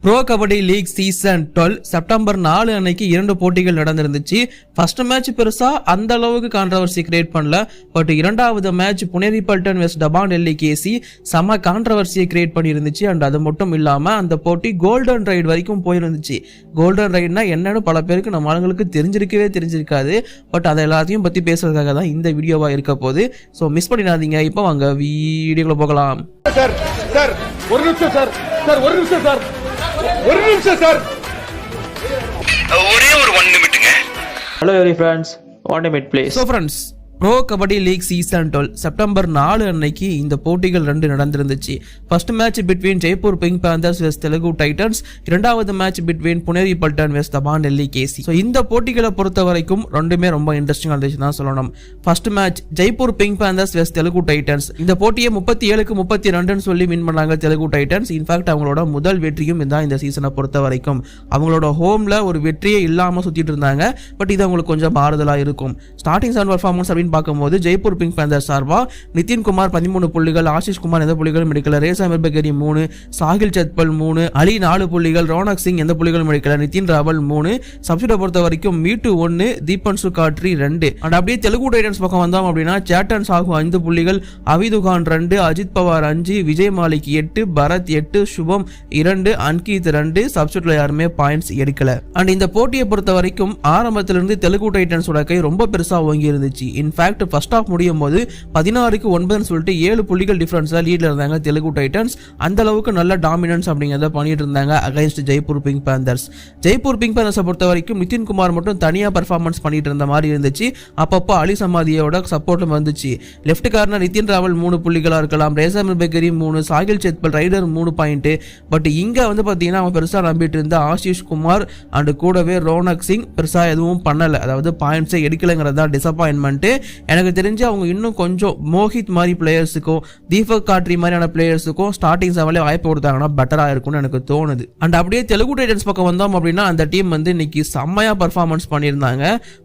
Bro kabaddi league season 12 September 4 அன்னைக்கு 2 போட்டிகள் நடந்திருந்துச்சு. First match பெருசா அந்த அளவுக்கு கான்ட்ரவர்சி கிரியேட் பண்ணல. பட் இரண்டாவது மேட்ச் புனேரி பல்டன் வெஸ்ட் டபான் டெல்லி கேசி செம கான்ட்ரவர்சியை கிரியேட் பண்ணியிருந்துச்சு. அண்ட் அது மட்டும் இல்லாம அந்த போட்டி கோல்டன் ரைட் வரைக்கும் போயிருந்துச்சு. கோல்டன் ரைட்னா என்னன்னு பல பேருக்கு நம்ம ஆளுங்களுக்கு தெரிஞ்சிருக்காது. பட் அதை எல்லாத்தையும் பத்தி பேசுறதுக்காக தான் இந்த வீடியோவா இருக்க போகுது. ஸோ மிஸ் பண்ணிடாதீங்க. இப்போ வாங்க வீடியோக்குள்ள போகலாம். ஒரு நிமிஷம் சார் ஒரே ஒரு 1 நிமிட்டுங்க. Hello every friends, 1 minute please. So friends, pro kabaddi league season 12 September 4 அன்னைக்கு இந்த போட்டிகள் 2 நடந்திருந்துச்சு. First match between Jaipur Pink Panthers வெஸ்ட் தெலுங்கு டைட்டன்ஸ், இரண்டாவது மேட்ச் பிட்வீன் புனேரி பல்டன் வெஸ்ட் தபான் டெல்லி கேசி. ஸோ இந்த போட்டிகளை பொறுத்த வரைக்கும் ரெண்டுமே ரொம்ப இன்ட்ரெஸ்டிங்காக இருந்துச்சு தான் சொல்லணும். First match Jaipur Pink Panthers வெஸ்ட் தெலுங்கு டைட்டன்ஸ் இந்த போட்டியை 37-32 சொல்லி வின் பண்ணாங்க தெலுங்கு டைட்டன்ஸ். இன்ஃபேக்ட் அவங்களோட முதல் வெற்றியும் இதான் இந்த சீசனை பொறுத்த வரைக்கும். அவங்களோட ஹோம்ல ஒரு வெற்றியே இல்லாம சுத்திட்டு இருந்தாங்க. பட் இது அவங்களுக்கு கொஞ்சம் மாறுதலா இருக்கும். ஸ்டார்டிங் 7 பர்ஃபார்மன்ஸ் பார்க்கும்போது ஜெய்ப்பூர் பிங்க் பேந்தர் சார்பா நிதின்குமார் 13 புள்ளிகள், ஆஷிஷ் குமார் எந்த புள்ளிகளும் எடுக்கல, ரேசா மிர்பகரி 3, சாகில் சத்பல் 3, அலி 4 புள்ளிகள், ரோனக் சிங் எந்த புள்ளிகளும் எடுக்கல, நிதின் ராவல் 3, சப்ஸ்டியூட்டை பொறுத்த வரைக்கும் மீட்டு 1, தீபன் சுகாட்ரி 2. அண்ட் அப்படியே தெலுங்கு டைட்டன்ஸ் பக்கம் வந்தோம் அப்படின்னா சேட்டன் சாகு 5 புள்ளிகள், அவிதுகான் 2, அஜித் பவார் 5, விஜய் மாலிக் 8, பரத் 8, சுபம் 2, அன்கீத் 2. சப்ஸ்டியூட்ல யாருமே பாயிண்ட்ஸ் எடுக்கல. அண்ட் இந்த போட்டியை பொறுத்த வரைக்கும் ஆரம்பத்திலிருந்து தெலுங்கு டைட்டன்ஸோட கை ரொம்ப பெருசா ஓங்கி இருந்துச்சு. இன்ஃபேக்ட் ஃபர்ஸ்ட் ஆஃப் முடியும் போது 16-9 சொல்லிட்டு 7 புள்ளிகள் டிஃபரன்ஸ்ல லீட்ல இருந்தாங்க தெலுங்கு டைட்டன்ஸ். அந்த அளவுக்கு நல்ல டாமினன்ஸ் அப்படிங்கறத பண்ணிட்டு இருந்தாங்க against Jaipur Pink Panthers. Jaipur Pink பேந்தர்ஸை பொறுத்த வரைக்கும் நிதின்குமார் மட்டும் தனியா பர்ஃபார்மன்ஸ் பண்ணிட்டு இருந்த மாதிரி இருந்துச்சு. அப்பப்போ அலி சமாதியோட சப்போர்ட்டும் வந்துச்சு. லெஃப்ட் கார்னர் நிதின் ராவல் 3 புள்ளிகளா இருக்கலாம், ரேசா மிர்பகரி 3, சாகில் செத்பல் ரைடர் 3 பாயிண்ட். பட் இங்க வந்து பாத்தீங்கன்னா அவன் பெருசா நம்பிட்டு இருந்த ஆஷிஷ் குமார் அண்ட் கூடவே ரோனக் சிங் பெருசா எதுவும் பண்ணல, அதாவது பாயிண்ட்ஸை எடுக்கலங்கிறதா டிசப்பாயின்மெண்ட். எனக்கு தெரிஞ்சு அவங்க இன்னும் கொஞ்சம் மோஹித் மாதிரி பிளேயர்ஸுக்கும் தீபக் காட்ரி மாதிரியான பிளேயர்ஸுக்கும் ஸ்டார்டிங் 7 வாய்ப்பு கொடுத்தாங்கன்னா பெட்டரா இருக்கும்னு எனக்கு தோணுது. அண்ட் அப்படியே தெலுங்கு டைட்டன்ஸ் பக்கம் வந்தோம் அப்படின்னா அந்த டீம் வந்து இன்னைக்கு செம்மையா பர்ஃபார்மன்ஸ் பண்ணியிருந்தாங்க.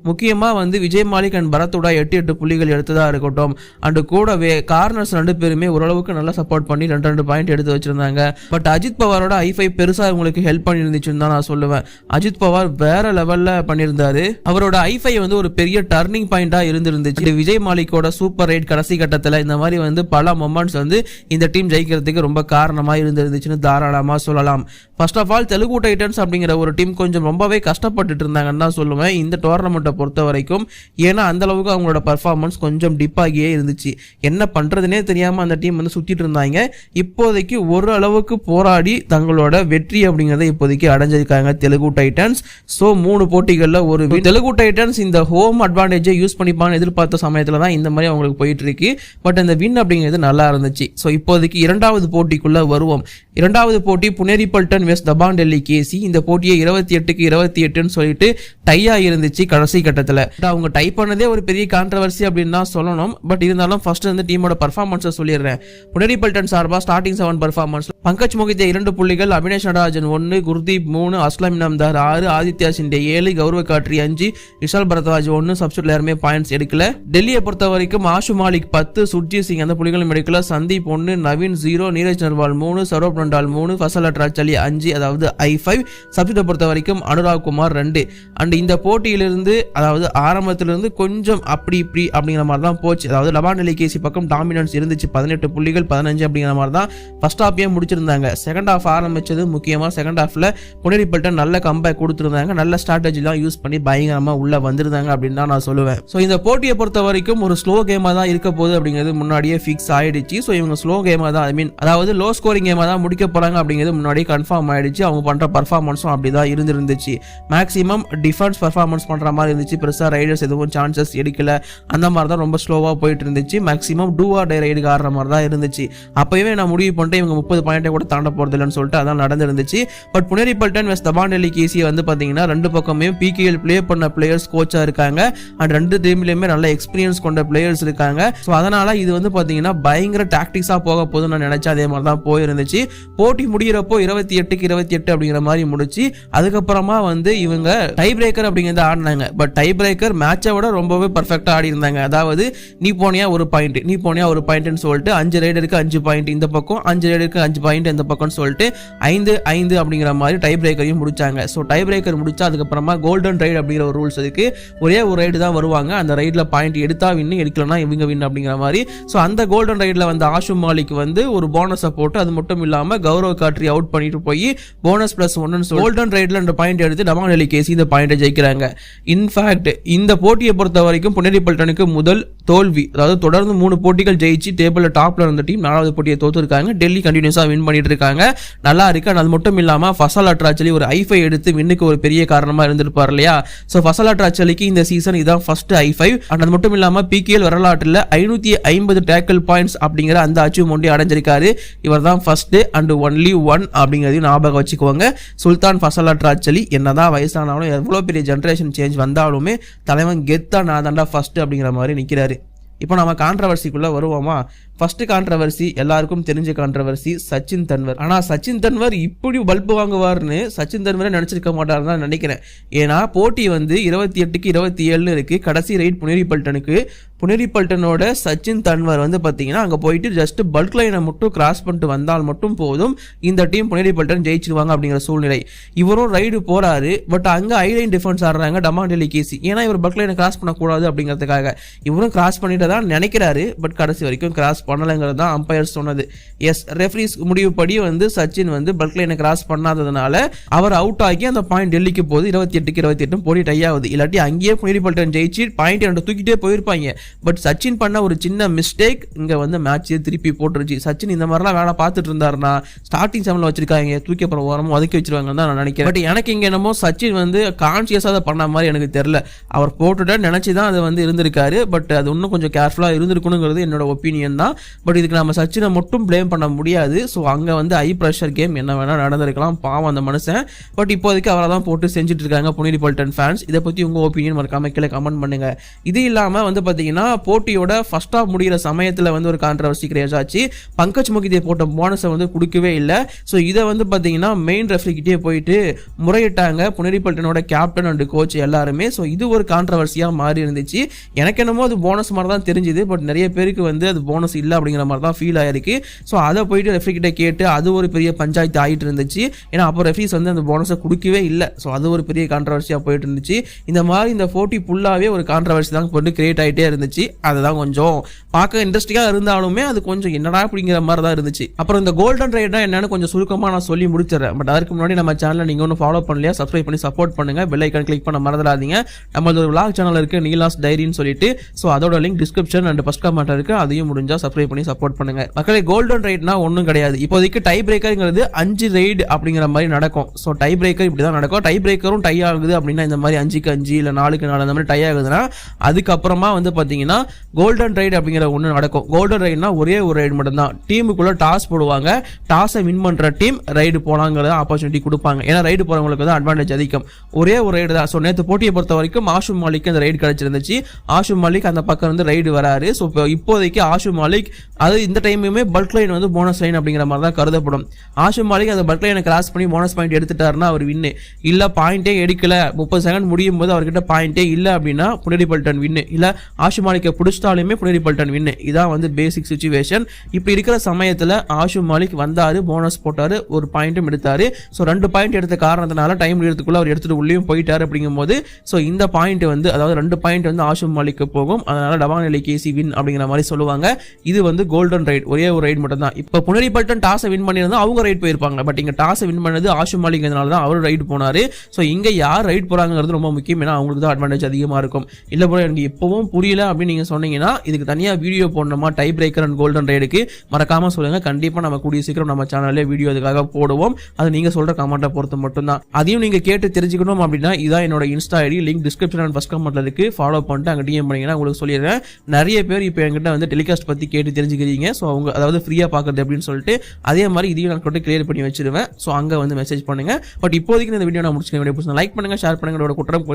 முக்கியமா வந்து விஜய் மாலிக் அண்ட் பரத்தோட 8 புள்ளிகள் எடுத்ததா இருக்கட்டும். அண்ட் கூடவே கார்னர்ஸ் 2 பேருமே ஓரளவுக்கு நல்லா சப்போர்ட் பண்ணி 2 பாயிண்ட் எடுத்து வச்சிருந்தாங்க. பட் அஜித் பவாரோட i5 பெருசா உங்களுக்கு ஹெல்ப் பண்ணிருந்துச்சுன்னு தான் நான் சொல்லுவேன். அஜித் பவார் வேற லெவல்ல பண்ணியிருந்தாரு. அவரோட i5 வந்து ஒரு பெரிய டர்னிங் பாயிண்டா இருந்திருந்துச்சு. விஜய் மாலிக்கோட சூப்பர் ரைட் கடைசி கட்டத்தில் இந்த மாதிரி வந்து பல மொமெண்ட்ஸ் வந்து இந்த டீம் ஜெயிக்கிறதுக்கு ரொம்ப காரணமா இருந்துச்சுன்னு தாராளமா சொல்லலாம். First of all Telugu titans அப்படிங்கிற ஒரு டீம் கொஞ்சம் ரொம்பவே கஷ்டப்பட்டு இருந்தாங்கன்னு தான் சொல்லுவேன் இந்த டோர்னமெண்ட்டை பொறுத்த வரைக்கும். ஏன்னா அந்த அளவுக்கு அவங்களோட பர்ஃபார்மன்ஸ் கொஞ்சம் டிப்பாகியே இருந்துச்சு. என்ன பண்றதுனே தெரியாம அந்த டீம் வந்து சுத்திட்டு இருந்தாங்க. இப்போதைக்கு ஒரு அளவுக்கு போராடி தங்களோட வெற்றி அப்படிங்கறத இப்போதைக்கு அடைஞ்சிருக்காங்க தெலுங்கு டைட்டன்ஸ். ஸோ 3 போட்டிகளில் ஒரு தெலுங்கு டைட்டன்ஸ் இந்த ஹோம் அட்வான்டேஜை யூஸ் பண்ணிப்பான்னு எதிர்பார்த்த சமயத்துல தான் இந்த மாதிரி அவங்களுக்கு போயிட்டு இருக்கு. பட் அந்த வின் அப்படிங்கிறது நல்லா இருந்துச்சு. ஸோ இப்போதைக்கு இரண்டாவது போட்டிக்குள்ள வருவோம். இரண்டாவது போட்டி புனேரி பல்டன் வெஸ்ட் தபான் டெல்லி கேசி. இந்த போட்டியை 28-28 சொல்லிட்டு டையா இருந்துச்சு கடைசி கட்டத்தில். அவங்க டை பண்ணதே ஒரு பெரிய கான்ட்ரவர்சி அப்படின்னு தான் சொல்லணும். பட் இருந்தாலும் ஃபர்ஸ்ட் வந்து டீமோட பர்ஃபார்மன்ஸை சொல்லிடுறேன். புனேரி பல்டன் சார்பா ஸ்டார்டிங் 7 பர்ஃபார்மன்ஸ் பங்கஜ் மோகிதே 2 புள்ளிகள், அபினேஷ் நடராஜன் 1, குர்தீப் 3, அஸ்லாம் இனாம்தார் 6, ஆதித்யா சிண்டே 7, கௌரவ காட்ரி 5, விஷால் பரத்வாஜ் 1. சப்ஸ்டியூட்ல யாருமே பாயிண்ட்ஸ் எடுக்கல. டெல்லியை பொறுத்த வரைக்கும் ஆஷு மாலிக் 10, சுர்ஜித் சிங் அந்த புள்ளிகளும் எடுக்கல, சந்தீப் 1, நவீன் 0, நீரஜ் நர்வால் 3, சௌரப் நண்டால் 3, ஃபசல் அட்ராச்சலி 5, அதாவது i5. சப்ஸ்டியூட்டை பொறுத்த வரைக்கும் அனுராக் குமார் 2. அண்ட் இந்த போட்டியிலிருந்து அதாவது ஆரம்பத்திலிருந்து கொஞ்சம் அப்படி இப்படி அப்படிங்கிற மாதிரி தான் போச்சு. அதாவது லபான் டெல்லி கேசி பக்கம் டாமினன்ஸ் இருந்துச்சு. 18 புள்ளிகள் 15 அப்படிங்கிற மாதிரி தான் ஃபர்ஸ்ட் ஹாஃபே முடிச்சிருந்தாங்க. செகண்ட் ஹாஃப் ஆரம்பிச்சது முக்கியமா செகண்ட் ஹாஃப்ல புனேரி பல்டன் நல்ல கம்பேக் கொடுத்திருந்தாங்க. நல்ல ஸ்ட்ராட்டஜி தான் யூஸ் பண்ணி பயங்கரமா உள்ள வந்திருந்தாங்க அப்படின்னு தான் நான் சொல்லுவேன். ஸோ இந்த போட்டியை பொறுத்த வரைக்கும் ஒரு ஸ்லோ கேமா தான் இருக்க போகுது அப்படிங்கிறது முன்னாடியே ஃபிக்ஸ் ஆயிடுச்சு. ஸோ இவங்க ஸ்லோ கேமா தான் அதாவது லோ ஸ்கோரிங் கேமா தான் முடிக்க போறாங்க அப்படிங்கிறது முன்னாடியே கன்ஃபார்ம் ஆயிடுச்சு. அவங்க பண்ற பர்ஃபார்மன்ஸும் அப்படிதான் இருந்துச்சு. மேக்ஸிமம் டிஃபென்ஸ் பர்ஃபார்மன்ஸ் பண்ற மாதிரி இருந்துச்சு. பெருசா ரைடர்ஸ் எதுவும் சான்சஸ் எடுக்கல. அந்த மாதிரி தான் ரொம்ப ஸ்லோவா போயிட்டு இருந்துச்சு. மேக்ஸிமம் டூ ஆர் டை ரைடுக்கு ஆடுற மாதிரி தான் இருந்துச்சு. அப்பவே நான் முடிவு பண்ணிட்டு இவங்க 30 பாயிண்டை கூட தாண்ட போறது இல்லைன்னு சொல்லிட்டு அதான் நடந்துருந்துச்சு. பட் புனேரி பல்டன் வெஸ்ட் தபான் டெல்லி கேசி வந்து பாத்தீங்கன்னா 2 பக்கமே PKL பிளே பண்ண பிளேயர்ஸ் கோச்சா இருக்காங்க. அண்ட் 2 டீம்லயுமே நல்ல எக்ஸ்பீரியன்ஸ் கொண்ட பிளேயர்ஸ் இருக்காங்க. ஸோ அதனால இது வந்து பாத்தீங்கன்னா பயங்கர டாக்டிக்ஸா போக போதும் நான் நினைச்சா அதே மாதிரி தான் போயிருந்துச்சு. போட்டி முடிகிறப்போ 28 28க்கு 28 அப்படிங்கிற மாதிரி முடிச்சு அதுக்கப்புறமா வந்து இவங்க டை பிரேக்கர் அப்படிங்கிறத ஆடினாங்க. பட் டை பிரேக்கர் மேட்சை விட ரொம்பவே பர்ஃபெக்டா ஆடி இருந்தாங்க. அதாவது நீ போனியா ஒரு பாயிண்ட், நீ போனியா ஒரு பாயிண்ட்னு சொல்லிட்டு 5 ரைடருக்கு 5 பாயிண்ட் இந்த பக்கம், 5 ரைடருக்கு 5 பாயிண்ட் இந்த பக்கம்னு சொல்லிட்டு 5-5 அப்படிங்கிற மாதிரி டை பிரேக்கரையும் முடிச்சாங்க. ஸோ டை பிரேக்கர் முடிச்சா அதுக்கப்புறமா கோல்டன் ரைட் அப்படிங்கிற ஒரு ரூல்ஸ் இருக்கு. ஒரே ஒரு ரைடு தான் வருவாங்க, அந்த ரைட்ல பாயிண்ட் எடுத்தா வின்னு, எடுக்கலன்னா இவங்க வின் அப்படிங்கிற மாதிரி. ஸோ அந்த கோல்டன் ரைட்ல வந்து ஆஷும் மாலிக் வந்து ஒரு போனஸை போட்டு அது மட்டும் இல்லாம கௌரவ் காட்ரி அவுட் பண்ணிட்டு போய் போனஸ் +1 கோல்டன் ரைட்ல 2 பாயிண்ட் எடுத்து டமான் டெல்லி கேசி இந்த பாயிண்டை ஜெயிக்கிறாங்க. இன்ஃபேக்ட் இந்த போட்டியை பொறுத்த வரைக்கும் புனேரி பல்டனுக்கு முதல் தோல்வி. அதாவது தொடர்ந்து 3 போட்டிகள் ஜெயிச்சு டேபிள்ல டாப்ல இருந்த டீம் 4வது போட்டியை தோத்துருக்காங்க. டெல்லி கண்டினியூஸா வின் பண்ணிட்டு இருக்காங்க, நல்லா இருக்கு. அது மட்டும் இல்லாம ஃபசல் அட்ராச்சலி ஒரு i5 எடுத்து வின்னுக்கு ஒரு பெரிய காரணமா இருந்திருப்பார் இல்லையா. ஸோ ஃபசல் அட்ராச்சலிக்கு இந்த சீசன் இதான் ஃபர்ஸ்ட் i5. அது மட்டும் இல்லாம PKL வரலாற்றில் 550 டேக்கிள் பாயிண்ட்ஸ் அப்படிங்கிற அந்த அச்சீவ்மெண்ட் அடைஞ்சிருக்காரு. இவர் தான் ஃபர்ஸ்ட் அண்ட் ஒன்லி ஒன் அப்படிங்கிறதையும் ஞாபகம் வச்சுக்கோங்க. சுல்தான் ஃபசல் அட்ராச்சலி என்னதான் வயசானாலும் எவ்வளோ பெரிய ஜென்ரேஷன் சேஞ்ச் வந்தாலுமே தலைவன் கெத்தா நான் தாண்டா ஃபர்ஸ்ட் அப்படிங்கிற மாதிரி நிற்கிறாரு. இப்போ நம்ம கான்ட்ரவர்சிக்குள்ள வருவோமா? ஃபர்ஸ்ட் கான்ட்ரவர்சி எல்லாருக்கும் தெரிஞ்ச கான்ட்ரவர்சி சச்சின் தன்வர். ஆனால் சச்சின் தன்வர் இப்படி பல்பு வாங்குவார்னு சச்சின் தன்வரை நினச்சிருக்க மாட்டார் தான் நினைக்கிறேன். ஏன்னா போட்டி வந்து 28க்கு 27 இருக்கு. கடைசி ரைட் புனேரி பல்டனுக்கு. புனேரி பல்டனோட சச்சின் தன்வர் வந்து பார்த்தீங்கன்னா அங்கே போயிட்டு ஜஸ்ட் பல்க் லைனை மட்டும் கிராஸ் பண்ணிட்டு வந்தால் மட்டும் போதும் இந்த டீம் புனேரி பல்டன் ஜெயிச்சிருவாங்க அப்படிங்கிற சூழ்நிலை. இவரும் ரைடு போறாரு, பட் அங்கே ஐலைன் டிஃபென்ஸ் ஆடுறாங்க டமான் டெல்லி கேசி. ஏன்னா இவர் பல்க் லைனை கிராஸ் பண்ணக்கூடாது அப்படிங்கிறதுக்காக இவரும் கிராஸ் பண்ணிட்டு தான் நினைக்கிறாரு. பட் கடைசி வரைக்கும் கிராஸ் பண்ணலைங்கிறது தான் அம்பையர் சொன்னது. எஸ், ரெஃப்ரீஸ் முடிவுப்படி வந்து சச்சின் வந்து பல்க் லைனை கிராஸ் பண்ணாததுனால அவர் அவுட் ஆகி அந்த பாயிண்ட் டெல்லிக்கு போது 28க்கு 28 போட்டி டை ஆகுது. இல்லாட்டி அங்கேயே புனேரி பல்டன் ஜெயிச்சு பாயிண்ட் 2 தூக்கிட்டே போயிருப்பாங்க. பட் சச்சின் பண்ண ஒரு சின்ன மிஸ்டேக் இங்க வந்து மேட்ச் திருப்பி போட்டுருச்சு. சச்சின் இந்த மாதிரிலாம் வேலை பார்த்துட்டு இருந்தாருன்னா ஸ்டார்டிங் செவன்ல வச்சிருக்காங்க, தூக்கி அப்புறம் ஓரமும் ஒதுக்கி வச்சிருவாங்க தான் நான் நினைக்கிறேன். பட் எனக்கு இங்க என்னமோ சச்சின் வந்து கான்சியஸா அதை பண்ண மாதிரி எனக்கு தெரியல. அவர் போட்டுட்டா நினைச்சுதான் அது வந்து இருந்திருக்காரு. பட் அது இன்னும் கொஞ்சம் கேர்ஃபுல்லா இருந்திருக்கணுங்கிறது என்னோட ஒப்பீனியன் தான். பட் இதுக்கு நம்ம சச்சினை மட்டும் பிளேம் பண்ண முடியாது. ஸோ அங்கே வந்து ஹை ப்ரெஷர் கேம் என்ன வேணா நடந்திருக்கலாம், பாவம் அந்த மனுஷன். பட் இப்போதைக்கு அவரை தான் போட்டு செஞ்சுட்டு இருக்காங்க புனேரி பல்டன் ஃபேன்ஸ். இதை பற்றி உங்கள் ஒப்பீனியன் மறக்காம கீழே கமெண்ட் பண்ணுங்க. இது இல்லாமல் வந்து பார்த்தீங்கன்னா போட்டியோட ஃபர்ஸ்ட் ஆஃப் முடிகிற சமயத்தில் வந்து ஒரு கான்ட்ரவர்சி கிரியேட் ஆச்சு. பங்கஜ் முகிதே போட்ட போனஸை வந்து கொடுக்கவே இல்லை. ஸோ இதை வந்து பார்த்தீங்கன்னா மெயின் ரெஃப்ரிக்கிட்டே போயிட்டு முறையிட்டாங்க புனேரி பல்டனோட கேப்டன் அண்ட் கோச் எல்லாருமே. ஸோ இது ஒரு கான்ட்ரவர்சியாக மாறி இருந்துச்சு. எனக்கு என்னமோ அது போனஸ் மாதிரி தான் தெரிஞ்சுது. பட் நிறைய பேருக்கு வந்து அது போனஸ் இல்லை அப்படிங்கிற மாதிரி தான் ஃபீல் ஆயிருக்கு. ஸோ அதை போயிட்டு ரெஃப்ரி கிட்ட கேட்டு அது ஒரு பெரிய பஞ்சாயத்து ஆகிட்டு இருந்துச்சு. ஏன்னா அப்போ ரெஃப்ரீஸ் வந்து அந்த போனஸை கொடுக்கவே இல்லை. ஸோ அது ஒரு பெரிய கான்ட்ரவர்சியாக போயிட்டு இருந்துச்சு. இந்த மாதிரி இந்த போட்டி ஃபுல்லாகவே ஒரு கான்ட்ரவர்சி தான் போட்டு கிரியேட் ஆகிட்டே இருந்துச்சு. அதுதான் கொஞ்சம் பார்க்க இன்ட்ரெஸ்டிங்காக இருந்தாலுமே அது கொஞ்சம் என்னடா அப்படிங்கிற மாதிரி தான் இருந்துச்சு. அப்புறம் இந்த கோல்டன் ரைட்னா என்னன்னு கொஞ்சம் சுருக்கமாக நான் சொல்லி முடிச்சிடறேன். பட் அதுக்கு முன்னாடி நம்ம சேனலை நீங்கள் ஒன்றும் ஃபாலோ பண்ணலையா, சப்ஸ்கிரைப் பண்ணி சப்போர்ட் பண்ணுங்க, பெல் ஐக்கான் கிளிக் பண்ண மறந்துடாதீங்க. நம்மளோட ஒரு vlog சேனல் இருக்கு நீலாஸ் டைரின்னு சொல்லிட்டு. ஸோ அதோட link description and first comment இருக்கு, அதையும் முடிஞ்சா சப்ஸ்கிரைப் பண்ணி சப்போர்ட் பண்ணுங்க. மக்களே கோல்டன் ரைட்னா ஒன்றும் கிடையாது. இப்போதைக்கு டை பிரேக்கர்ங்கிறது 5 ரைடு அப்படிங்கிற மாதிரி நடக்கும். ஸோ டை பிரேக்கர் இப்படி தான் நடக்கும். டை பிரேக்கரும் டை ஆகுது அப்படின்னா இந்த மாதிரி 5க்கு 5 இல்லை 4க்கு 4 அந்த மாதிரி டை ஆகுதுன்னா அதுக்கப்புறமா வந்து பார்த்தீங்கன்னா கோல்டன் ரைடு அப்படிங்கிற ஒன்று நடக்கும். கோல்டன் ரைட்னா ஒரே ஒரு ரைடு மட்டும் தான். டீமுக்குள்ள டாஸ் போடுவாங்க. டாஸை வின் பண்ற டீம் ரைடு போனாங்கிறத ஆப்பர்ச்சுனிட்டி கொடுப்பாங்க. ஏன்னா ரைடு போறவங்களுக்கு தான் அட்வான்டேஜ் அதிகம். ஒரே ஒரு ரைடு தான். ஸோ நேற்று போட்டியை பொறுத்த வரைக்கும் ஆஷும் மாலிக் அந்த ரைடு கிடைச்சிருந்துச்சு. ஆஷும் மாலிக் அந்த பக்கம் வந்து ரைடு வராரு. ஸோ இப்போதைக்கு ஆஷும் மாலிக் அது இந்த டைமுமே பல்க் லைன் வந்து போனஸ் லைன் அப்படிங்கிற மாதிரி தான் கருதப்படும். ஆஷும் மாலிக் அந்த பல்க் லைனை கிராஸ் பண்ணி போனஸ் பாயிண்ட் எடுத்துட்டாருன்னா அவர் வின்னு. இல்லை பாயிண்டே எடுக்கல 30 செகண்ட் முடியும் போது அவர்கிட்ட பாயிண்டே இல்லை அப்படின்னா புனேரி பல்டன் வின்னு. இல்லை ஆஷும் மாலிக்கை பிடிச்சிட்டாலுமே புனேரி பல்டன் வின்னு. இதான் வந்து பேசிக் சிச்சுவேஷன். இப்படி இருக்கிற சமயத்தில் ஆஷும் மாலிக் வந்தாரு, போனஸ் போட்டாரு, ஒரு பாயிண்ட்டும் எடுத்தாரு. ஸோ 2 பாயிண்ட் எடுத்த காரணத்தினால டைம் எடுத்துக்குள்ள அவர் எடுத்துட்டு உள்ளேயும் போயிட்டாரு அப்படிங்கும் போது ஸோ இந்த பாயிண்ட் வந்து அதாவது 2 பாயிண்ட் வந்து ஆஷும் மாலிக்கு போகும். அதனால டமான் டெல்லி கேசி வின் அப்படிங்கிற மாதிரி சொல்லுவாங்க. இது வந்து கோல்டன் ரைட், ஒரே ஒரு ரைட் மட்டும் தான். இப்போ புனேரி பல்டன் டாஸை வின் பண்ணியிருந்தா அவங்க ரைட் போயிருப்பாங்க. பட் இங்க டாஸை வின் பண்ணது ஆஷும் மாலிக்னால தான் அவர் ரைட் போனாரு. ஸோ இங்க யார் ரைட் போறாங்கிறது ரொம்ப முக்கியம். ஏன்னா அவங்களுக்கு தான் அட்வான்டேஜ் அதிகமா இருக்கும். இல்லை போல எனக்கு எப்பவும் புரியல அப்படின்னு நீங்க சொன்னீங்கன்னா இதுக்கு தனியாக வீடியோ போடணுமா டை பிரேக்கர் அண்ட் கோல்டன் ரைடுக்கு மறக்காம சொல்லுங்க. கண்டிப்பா நம்ம கூடிய சீக்கிரம் நம்ம சேனல்ல வீடியோ அதுக்காக போடுவோம். அது நீங்க சொல்ற கமெண்ட்டை பொறுத்து மட்டும்தான். அதையும் நீங்க கேட்டு தெரிஞ்சுக்கணும் அப்படின்னா இதான் என்னோட insta ID, link description and first கமெண்ட்ல இருக்கு. ஃபாலோ பண்ணிட்டு அங்கே டிஎம் பண்ணீங்கன்னா உங்களுக்கு சொல்லிடுறேன். நிறைய பேர் இப்போ என்கிட்ட வந்து டெலிகாஸ்ட் பத்தி கேட்டு தெரிஞ்சுக்கிறீங்க. ஸோ அவங்க அதாவது ஃப்ரீயா பாக்குறது அப்படின்னு சொல்லிட்டு அதே மாதிரி இதையும் நான் கொண்டு கிளியர் பண்ணி வச்சிருவேன். ஸோ அங்க வந்து மெசேஜ் பண்ணுங்க. பட் இப்போதைக்கு இந்த வீடியோ நான் முடிச்சுக்க லைக் பண்ணுங்க, ஷேர் பண்ணுங்க, குற்றம்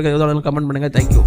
கமெண்ட் பண்ணுங்க. தேங்க்யூ.